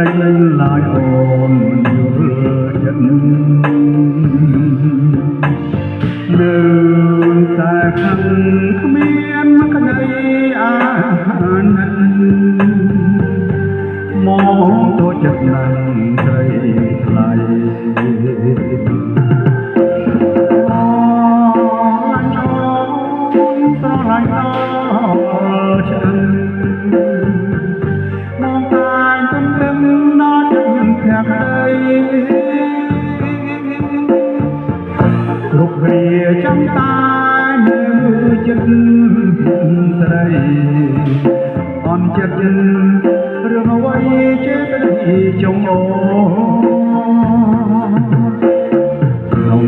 ដាច់ឡើយអូនយល់ចិត្តនៅតែខឹងគ្មានក្តីអាណិតមកទៅចិត្តនឹងស្រីថ្លៃស្រឡាញ់ដល់ฉันมองตายจนถึงนอนยังแค่ใครรุกเรียจำตายมือจิตใส่อ่อนจิตเรื่องเอาไว้เจ็บได้จงโอลง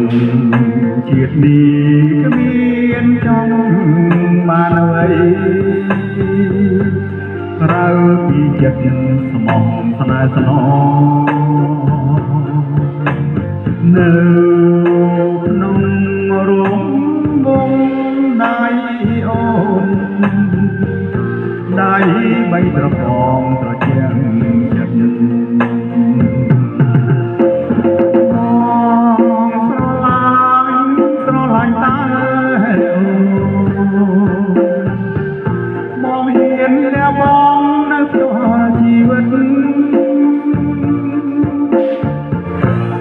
จิตดีก็มีอันจงมาไว้เราពីចិត្តស្មោះស្នេហ៍ស្នងនៅក្នុងរួមវងដៃអូនដៃបីប្រផងត្រជាក់ចិត្តស្រឡាញ់តាមองเห็นแล้วมองในตัวชีวิต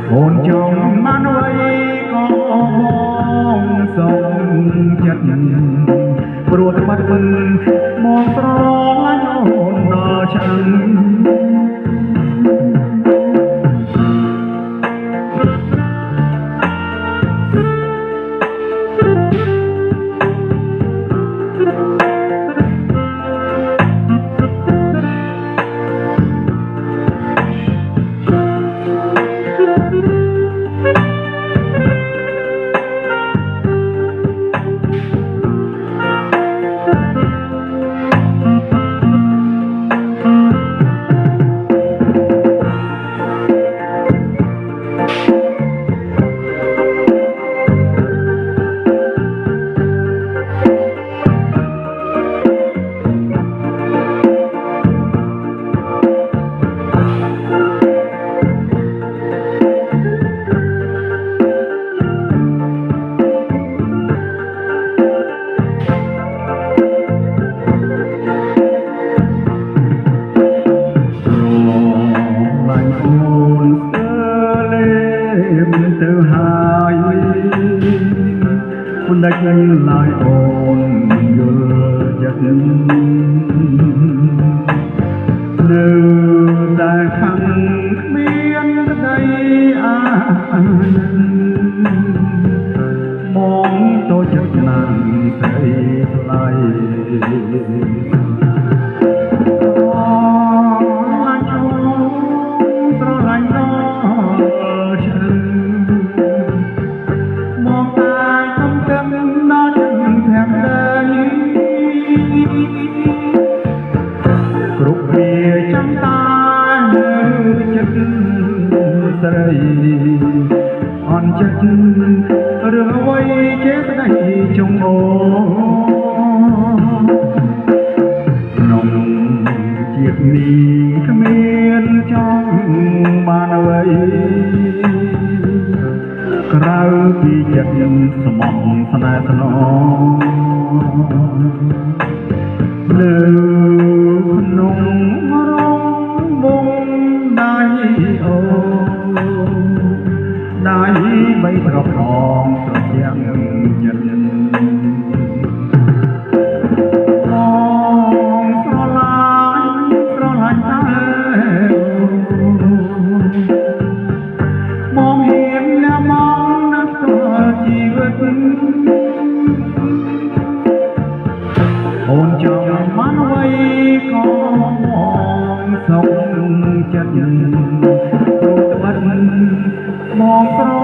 โอนจงมันไว้ก็มองส่งจัดปวดมัดมึนมองสร้อยโอนรอฉันទៅហើយមិនដាច់ឡើយអូនយល់ចិត្តនៅតែខឹងគ្មានក្តីអាណិតមកទៅចិត្តណាស់ស្រីថ្លៃគ្រប់វាចាំតានៅចិត្តស្រីអន់ចិត្តរឿងអ្វីចេះស្ដីចងអូក្នុងជាតិនេះគ្មានចង់បានអ្វីក្រៅពីចិត្តស្មោះស្នេហ៍ស្នងនៅក្នុងរងវងដៃអូដៃបីប្រផងត្រជាក់ចិត្តមងស្រឡាញ់តែមองเห็นแล้วมองในตัวชีวิตโอนจงมันไว้ก็มองส่งចិត្តปวดบัดมอง